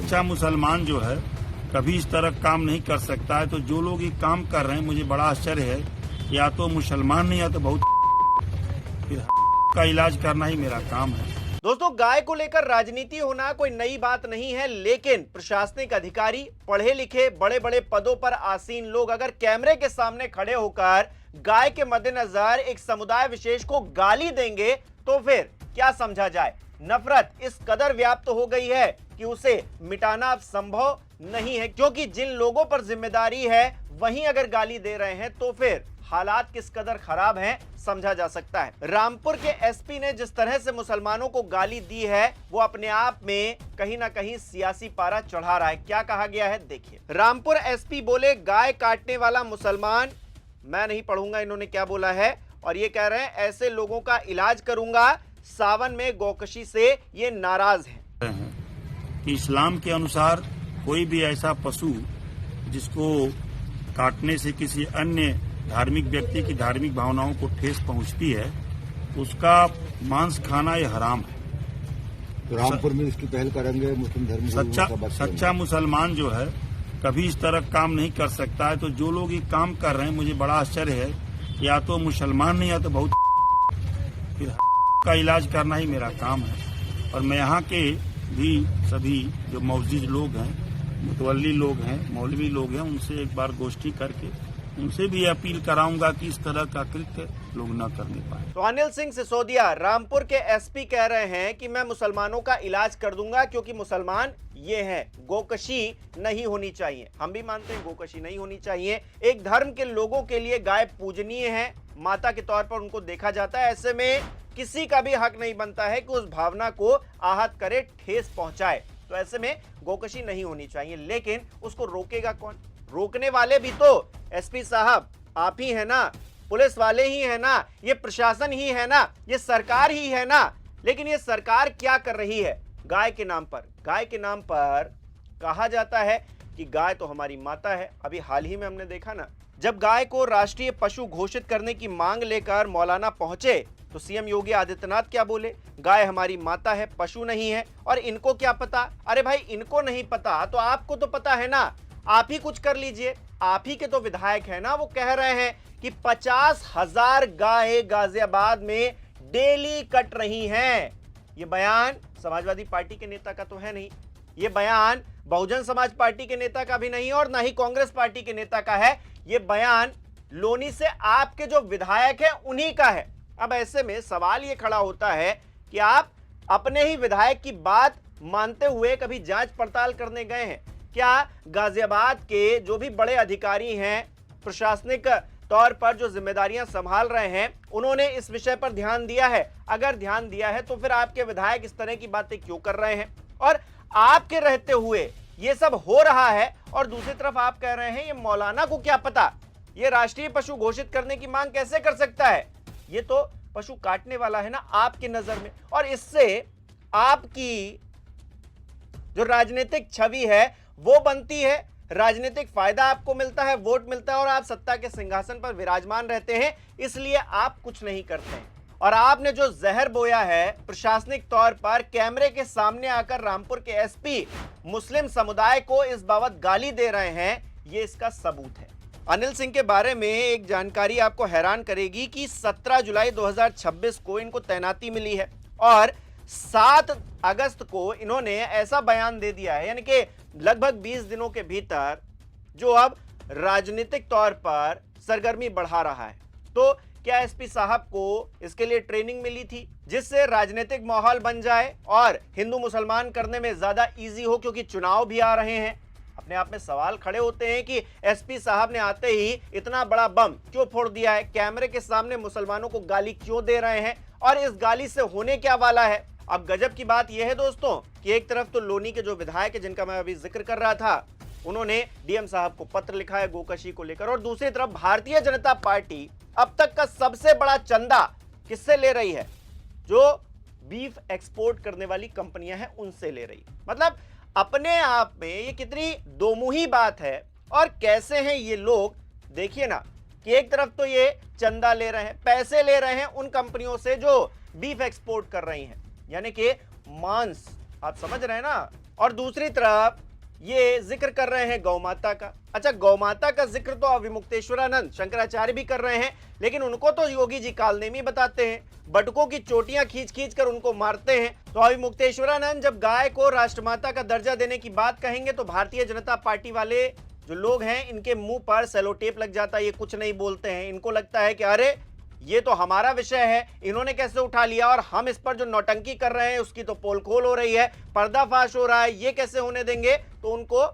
सच्चा मुसलमान जो है कभी इस तरह काम नहीं कर सकता है। तो जो लोग ये काम कर रहे हैं, मुझे बड़ा आश्चर्य है, या तो मुसलमान नहीं या तो बहुत फिर का इलाज करना ही मेरा काम है। दोस्तों, गाय को लेकर राजनीति होना कोई नई बात नहीं है, लेकिन प्रशासनिक अधिकारी, पढ़े लिखे, बड़े बड़े पदों पर आसीन लोग अगर कैमरे के सामने खड़े होकर गाय के मद्देनजर एक समुदाय विशेष को गाली देंगे तो फिर क्या समझा जाए। नफरत इस कदर व्याप्त हो गई है कि उसे मिटाना अब संभव नहीं है, क्योंकि जिन लोगों पर जिम्मेदारी है वहीं अगर गाली दे रहे हैं तो फिर हालात किस कदर खराब हैं समझा जा सकता है। रामपुर के एसपी ने जिस तरह से मुसलमानों को गाली दी है वो अपने आप में कहीं ना कहीं सियासी पारा चढ़ा रहा है। क्या कहा गया है देखिए। रामपुर एसपी बोले, गाय काटने वाला मुसलमान, मैं नहीं पढ़ूंगा इन्होंने क्या बोला है, और ये कह रहे हैं ऐसे लोगों का इलाज करूंगा। सावन में गौकशी से ये नाराज हैं कि इस्लाम के अनुसार कोई भी ऐसा पशु जिसको काटने से किसी अन्य धार्मिक व्यक्ति की धार्मिक भावनाओं को ठेस पहुंचती है, उसका मांस खाना ये हराम है। तो रामपुर में इसकी पहल करेंगे मुस्लिम धर्म सच्चा मुसलमान जो है कभी इस तरह काम नहीं कर सकता है। तो जो लोग ये काम कर रहे हैं, मुझे बड़ा आश्चर्य है, या तो मुसलमान नहीं या तो बहुत फिर का इलाज करना ही मेरा काम है। और मैं यहाँ के भी सभी जो मौजूद लोग हैं, मुतवल्ली लोग हैं, मौलवी लोग हैं, उनसे एक बार गोष्ठी करके उनसे भी अपील कराऊंगा कि इस तरह का कृत्य लोग न करने पाए। तो अनिल सिंह सिसोदिया, रामपुर के एसपी, कह रहे हैं कि मैं मुसलमानों का इलाज कर दूंगा क्योंकि मुसलमान ये हैं, गोकशी नहीं होनी चाहिए। हम भी मानते हैं गोकशी नहीं होनी चाहिए। एक धर्म के लोगों के लिए गाय पूजनीय है, माता के तौर पर उनको देखा जाता है। ऐसे में किसी का भी हक नहीं बनता है कि उस भावना को आहत करे, ठेस पहुंचाए। तो ऐसे में गोकशी नहीं होनी चाहिए, लेकिन उसको रोकेगा कौन? रोकने वाले भी तो एसपी साहब आप ही है ना, पुलिस वाले ही है ना, ये प्रशासन ही है ना, ये सरकार ही है ना। लेकिन ये सरकार क्या कर रही है? गाय के नाम पर, गाय के नाम पर कहा जाता है कि गाय तो हमारी माता है। अभी हाल ही में हमने देखा ना, जब गाय को राष्ट्रीय पशु घोषित करने की मांग लेकर मौलाना पहुंचे तो सीएम योगी आदित्यनाथ क्या बोले? गाय हमारी माता है, पशु नहीं है। और इनको क्या पता? अरे भाई, इनको नहीं पता तो आपको तो पता है ना, आप ही कुछ कर लीजिए। आप ही के तो विधायक है ना, वो कह रहे हैं कि 50,000 गायें गाजियाबाद में डेली कट रही हैं। ये बयान समाजवादी पार्टी के नेता का तो है नहीं, ये बयान बहुजन समाज पार्टी के नेता का भी नहीं और ना ही कांग्रेस पार्टी के नेता का है। ये बयान लोनी से आपके जो विधायक हैं उन्हीं का है। अब ऐसे में सवाल ये खड़ा होता है कि आप अपने ही विधायक की बात मानते हुए कभी जांच पड़ताल करने गए हैं क्या? गाजियाबाद के जो भी बड़े अधिकारी हैं, प्रशासनिक तौर पर जो जिम्मेदारियां संभाल रहे हैं, उन्होंने इस विषय पर ध्यान दिया है? अगर ध्यान दिया है तो फिर आपके विधायक इस तरह की बातें क्यों कर रहे हैं? और आपके रहते हुए ये सब हो रहा है और दूसरी तरफ आप कह रहे हैं ये मौलाना को क्या पता, ये राष्ट्रीय पशु घोषित करने की मांग कैसे कर सकता है? ये तो पशु काटने वाला है ना आपकी नजर में, और इससे आपकी जो राजनीतिक छवि है वो बनती है, राजनीतिक फायदा आपको मिलता है, वोट मिलता है और आप सत्ता के सिंहासन पर विराजमान रहते हैं, इसलिए आप कुछ नहीं करते हैं। और आपने जो जहर बोया है प्रशासनिक तौर पर, कैमरे के सामने आकर रामपुर के एसपी मुस्लिम समुदाय को इस बाबत गाली दे रहे हैं, ये इसका सबूत है। अनिल सिंह के बारे में एक जानकारी आपको हैरान करेगी कि 17 जुलाई 2026 को इनको तैनाती मिली है और 7 अगस्त को इन्होंने ऐसा बयान दे दिया है, यानी कि लगभग 20 दिनों के भीतर, जो अब राजनीतिक तौर पर सरगर्मी बढ़ा रहा है। तो क्या एसपी साहब को इसके लिए ट्रेनिंग मिली थी जिससे राजनीतिक माहौल बन जाए और हिंदू मुसलमान करने में ज्यादा इजी हो, क्योंकि चुनाव भी आ रहे हैं? अपने आप में सवाल खड़े होते हैं कि एसपी साहब ने आते ही इतना बड़ा बम क्यों फोड़ दिया है? कैमरे के सामने मुसलमानों को गाली क्यों दे रहे हैं और इस गाली से होने क्या वाला है? अब गजब की बात यह है दोस्तों कि एक तरफ तो लोनी के जो विधायक है जिनका मैं अभी जिक्र कर रहा था, उन्होंने डीएम साहब को पत्र लिखा है गोकशी को लेकर, और दूसरी तरफ भारतीय जनता पार्टी अब तक का सबसे बड़ा चंदा किससे ले रही है? जो बीफ एक्सपोर्ट करने वाली कंपनियां हैं उनसे ले रही। मतलब अपने आप में ये कितनी दोमुही बात है। और कैसे हैं ये लोग, देखिए ना कि एक तरफ तो ये चंदा ले रहे हैं, पैसे ले रहे हैं उन कंपनियों से जो बीफ एक्सपोर्ट कर रही हैं, यानी कि मांस, आप समझ रहे हैं ना, और दूसरी तरफ ये जिक्र कर रहे हैं गौ माता का। अच्छा, गौ माता का जिक्र तो अविमुक्तेश्वरानंद शंकराचार्य भी कर रहे हैं, लेकिन उनको तो योगी जी कालनेमी बताते हैं, बटुकों की चोटियां खींच खींच कर उनको मारते हैं। तो अविमुक्तेश्वरानंद जब गाय को राष्ट्रमाता का दर्जा देने की बात कहेंगे तो भारतीय जनता पार्टी वाले जो लोग हैं इनके मुंह पर सेलो टेप लग जाता है, ये कुछ नहीं बोलते हैं। इनको लगता है कि अरे ये तो हमारा विषय है, इन्होंने कैसे उठा लिया, और हम इस पर जो नौटंकी कर रहे हैं उसकी तो पोल खोल हो रही है, पर्दाफाश हो रहा है, ये कैसे होने देंगे। तो उनको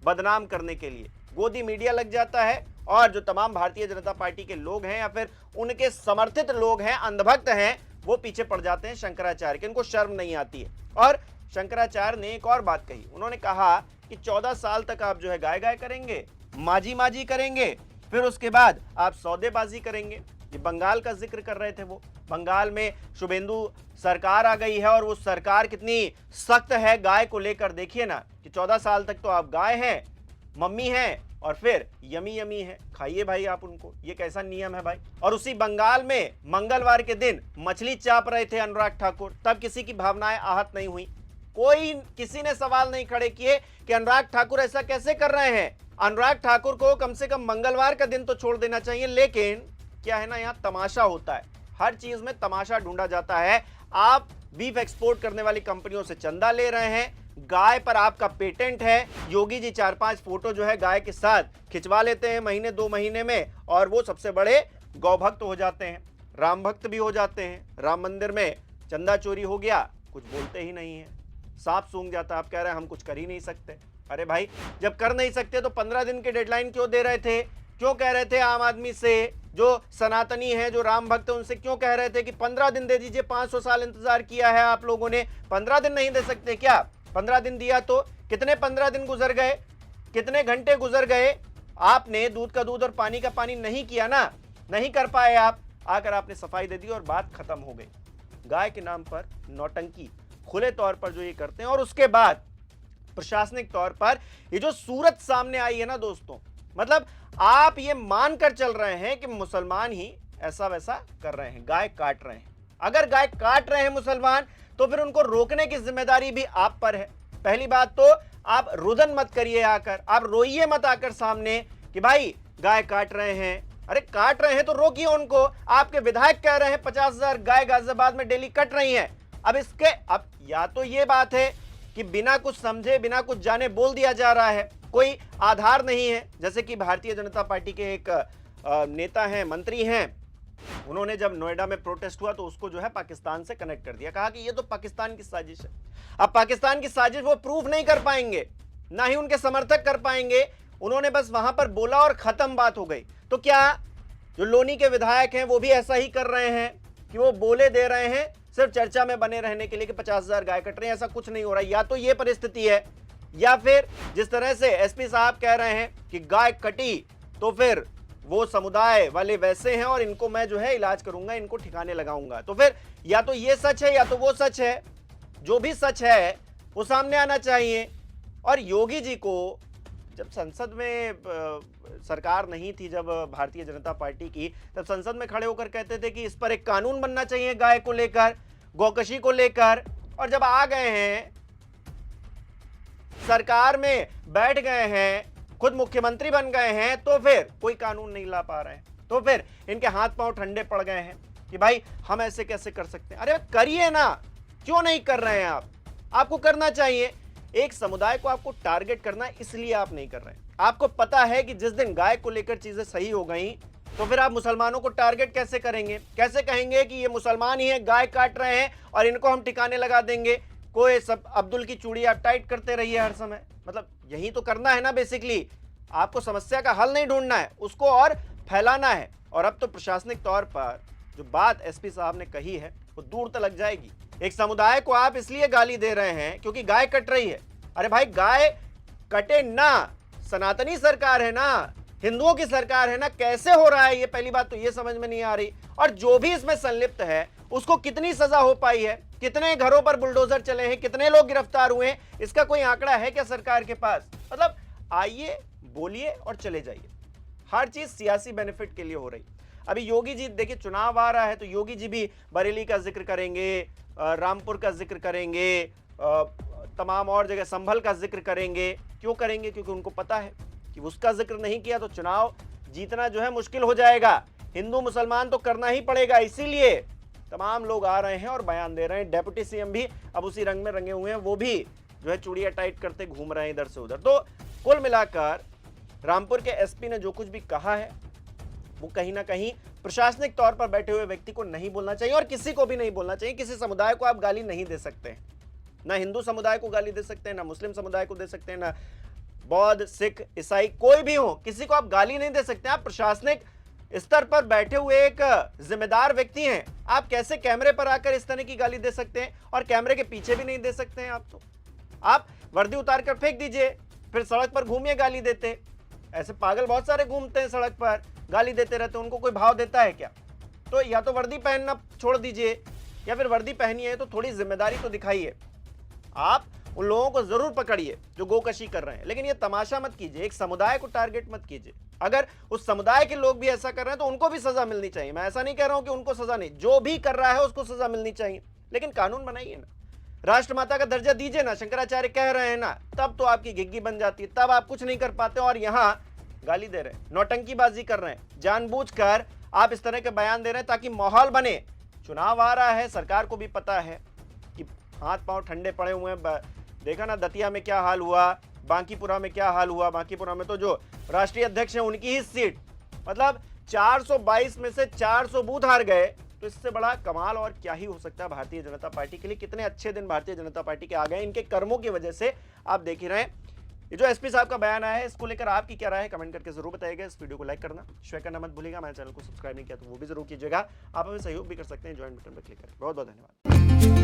बदनाम करने के लिए गोदी मीडिया लग जाता है, और जो तमाम भारतीय जनता पार्टी के लोग हैं या फिर उनके समर्थित लोग हैं, अंधभक्त हैं, वो पीछे पड़ जाते हैं शंकराचार्य के। इनको शर्म नहीं आती है। और शंकराचार्य ने एक और बात कही, उन्होंने कहा कि 14 साल तक आप जो है गाय गाय करेंगे, माजी माजी करेंगे, फिर उसके बाद आप सौदेबाजी करेंगे। ये बंगाल का जिक्र कर रहे थे। वो बंगाल में शुभेंदु सरकार आ गई है और वो सरकार कितनी सख्त है गाय को लेकर। देखिए ना कि 14 साल तक तो आप गाय हैं, मम्मी हैं, और फिर यमी यमी है, खाइए भाई आप उनको। ये कैसा नियम है भाई। और उसी बंगाल में मंगलवार के दिन मछली चाप रहे थे अनुराग ठाकुर, तब किसी की भावनाएं आहत नहीं हुई। किसी ने सवाल नहीं खड़े किए कि अनुराग ठाकुर ऐसा कैसे कर रहे हैं। अनुराग ठाकुर को कम से कम मंगलवार का दिन तो छोड़ देना चाहिए। लेकिन क्या है ना, यहाँ तमाशा होता है, हर चीज में तमाशा ढूंढा जाता है। आप बीफ एक्सपोर्ट करने वाली कंपनियों से चंदा ले रहे हैं, गाय पर आपका पेटेंट है। योगी जी 4-5 फोटो जो है गाय के साथ खिंचवा लेते हैं महीने 2 महीने में, और वो सबसे बड़े गौ भक्त हो जाते हैं, राम भक्त भी हो जाते हैं। राम मंदिर में चंदा चोरी हो गया, कुछ बोलते ही नहीं है, सांप सूंघ जाता। आप कह रहे हैं हम कुछ कर ही नहीं सकते। अरे भाई, जब कर नहीं सकते तो 15 दिन की डेडलाइन क्यों दे रहे थे? क्यों कह रहे थे आम आदमी से, जो सनातनी है, जो राम भक्त है, उनसे क्यों कह रहे थे कि 15 दिन दे दीजिए? 500 साल इंतजार किया है आप लोगों ने, 15 दिन नहीं दे सकते क्या? 15 दिन दिया तो कितने 15 दिन गुजर गए, कितने घंटे गुजर गए? आपने दूध का दूध और पानी का पानी नहीं किया ना, नहीं कर पाए आप। आकर आपने सफाई दे दी और बात खत्म हो गई। गाय के नाम पर नौटंकी खुले तौर पर जो ये करते हैं, और उसके बाद प्रशासनिक तौर पर ये जो सूरत सामने आई है ना दोस्तों, मतलब आप ये मानकर चल रहे हैं कि मुसलमान ही ऐसा वैसा कर रहे हैं, गाय काट रहे हैं। अगर गाय काट रहे हैं मुसलमान तो फिर उनको रोकने की जिम्मेदारी भी आप पर है। पहली बात तो आप रुदन मत करिए आकर, आप रोइए मत आकर सामने कि भाई गाय काट रहे हैं। अरे काट रहे हैं तो रोकिए उनको। आपके विधायक कह रहे हैं 50,000 गाय गाजियाबाद में डेली कट रही हैं। अब या तो ये बात है कि बिना कुछ समझे, बिना कुछ जाने बोल दिया जा रहा है, कोई आधार नहीं है। जैसे कि भारतीय जनता पार्टी के एक नेता हैं, मंत्री हैं, उन्होंने जब नोएडा में प्रोटेस्ट हुआ तो उसको जो है पाकिस्तान से कनेक्ट कर दिया, कहा कि ये तो पाकिस्तान की साजिश है। अब पाकिस्तान की साजिश वो प्रूफ नहीं कर पाएंगे, ना ही उनके समर्थक कर पाएंगे। उन्होंने बस वहां पर बोला और खत्म, बात हो गई। तो क्या जो लोनी के विधायक हैं वो भी ऐसा ही कर रहे हैं कि वो बोले दे रहे हैं सिर्फ चर्चा में बने रहने के लिए कि 50,000 गाय कट रहे हैं? ऐसा कुछ नहीं हो रहा। या तो ये परिस्थिति है, या फिर जिस तरह से एसपी साहब कह रहे हैं कि गाय कटी तो फिर वो समुदाय वाले वैसे हैं और इनको मैं जो है इलाज करूंगा, इनको ठिकाने लगाऊंगा। तो फिर या तो ये सच है या तो वो सच है। जो भी सच है वो सामने आना चाहिए। और योगी जी को जब संसद में सरकार नहीं थी, जब भारतीय जनता पार्टी की, तब संसद में खड़े होकर कहते थे कि इस पर एक कानून बनना चाहिए गाय को लेकर, गौकशी को लेकर। और जब आ गए हैं सरकार में, बैठ गए हैं, खुद मुख्यमंत्री बन गए हैं, तो फिर कोई कानून नहीं ला पा रहे हैं। तो फिर इनके हाथ पांव ठंडे पड़ गए हैं कि भाई हम ऐसे कैसे कर सकते हैं। अरे करिए ना, क्यों नहीं कर रहे हैं आप? आपको करना चाहिए। एक समुदाय को आपको टारगेट करना है, इसलिए आप नहीं कर रहे हैं। आपको पता है कि जिस दिन गाय को लेकर चीजें सही हो गई तो फिर आप मुसलमानों को टारगेट कैसे करेंगे? कैसे कहेंगे कि ये मुसलमान ही है, गाय काट रहे हैं और इनको हम ठिकाने लगा देंगे? कोई सब अब्दुल की चूड़ी आप टाइट करते रहिए हर समय। मतलब यही तो करना है ना बेसिकली। आपको समस्या का हल नहीं ढूंढना है, उसको और फैलाना है। और अब तो प्रशासनिक तौर पर जो बात एसपी साहब ने कही है वो दूर तक लग जाएगी। एक समुदाय को आप इसलिए गाली दे रहे हैं क्योंकि गाय कट रही है। अरे भाई गाय कटे ना, सनातनी सरकार है ना, हिंदुओं की सरकार है ना, कैसे हो रहा है ये? पहली बात तो ये समझ में नहीं आ रही। और जो भी इसमें संलिप्त है उसको कितनी सजा हो पाई है? कितने घरों पर बुलडोजर चले हैं? कितने लोग गिरफ्तार हुए हैं? इसका कोई आंकड़ा है क्या सरकार के पास? मतलब आइए, बोलिए और चले जाइए। हर चीज सियासी बेनिफिट के लिए हो रही। अभी योगी जी देखिए, चुनाव आ रहा है तो योगी जी भी बरेली का जिक्र करेंगे, रामपुर का जिक्र करेंगे, तमाम और जगह संभल का जिक्र करेंगे। क्यों करेंगे? क्योंकि उनको पता है कि उसका जिक्र नहीं किया तो चुनाव जीतना जो है मुश्किल हो जाएगा। हिंदू मुसलमान तो करना ही पड़ेगा, इसीलिए तमाम लोग आ रहे हैं और बयान दे रहे हैं। डेप्यूटी सीएम भी अब उसी रंग में रंगे हुए हैं, वो भी जो है चूड़ियां टाइट करते घूम रहे हैं इधर से उधर। तो कुल मिलाकर रामपुर के एसपी ने जो कुछ भी कहा है वो कहीं ना कहीं प्रशासनिक तौर पर बैठे हुए व्यक्ति को नहीं बोलना चाहिए और किसी को भी नहीं बोलना चाहिए। किसी समुदाय को आप गाली नहीं दे सकते हैं, ना हिंदू समुदाय को गाली दे सकते हैं, ना मुस्लिम समुदाय को दे सकते हैं, ना बौद्ध, सिख, ईसाई कोई भी हो, किसी को आप गाली नहीं दे सकते। आप प्रशासनिक स्तर पर बैठे हुए एक जिम्मेदार व्यक्ति हैं, आप कैसे कैमरे पर आकर इस तरह की गाली दे सकते हैं? और कैमरे के पीछे भी नहीं दे सकते हैं। आप तो आप वर्दी उतार कर फेंक दीजिए, फिर सड़क पर घूमिए गाली देते। ऐसे पागल बहुत सारे घूमते हैं सड़क पर, गाली देते रहते, उनको कोई भाव देता है क्या? तो या तो वर्दी पहनना छोड़ दीजिए, या फिर वर्दी पहनी है तो थोड़ी जिम्मेदारी तो दिखाइए। आप उन लोगों को जरूर पकड़िए जो गोकशी कर रहे हैं, लेकिन ये तमाशा मत कीजिए, एक समुदाय को टारगेट मत कीजिए। अगर उस समुदाय के लोग भी ऐसा कर रहे हैं तो उनको भी सजा मिलनी चाहिए। मैं ऐसा नहीं कह रहा हूं कि उनको सजा नहीं, जो भी कर रहा है उसको सजा मिलनी चाहिए, लेकिन कानून बनाइए ना, राष्ट्रमाता का दर्जा दीजिए ना। शंकराचार्य कह रहे हैं ना, तब तो आपकी घिग्गी बन जाती है, तब आप कुछ नहीं कर पाते और यहां गाली दे रहे हैं, नौटंकीबाजी कर रहे हैं, जानबूझकर आप इस तरह के बयान दे रहे हैं ताकि माहौल बने। चुनाव आ रहा है, सरकार को भी पता है कि हाथ पांव ठंडे पड़े हुए हैं। देखा ना दतिया में क्या हाल हुआ, बांकीपुरा में क्या हाल हुआ। बांकीपुरा में तो जो राष्ट्रीय अध्यक्ष हैं उनकी ही सीट, मतलब 422 में से 400 बूथ हार गए। तो इससे बड़ा कमाल और क्या ही हो सकता है भारतीय जनता पार्टी के लिए। कितने अच्छे दिन भारतीय जनता पार्टी के आ गए इनके कर्मों की वजह से। आप देख ही रहे हैं ये जो एसपी साहब का बयान आया है, इसको लेकर आपकी क्या राय है कमेंट करके जरूर बताइएगा। इस वीडियो को लाइक करना, शेयर करना मत भूलिएगा। हमारे चैनल को सब्सक्राइब नहीं किया तो वो भी जरूर कीजिएगा। आप हमें सहयोग भी कर सकते हैं, ज्वाइन बटन पर क्लिक करें। बहुत बहुत धन्यवाद।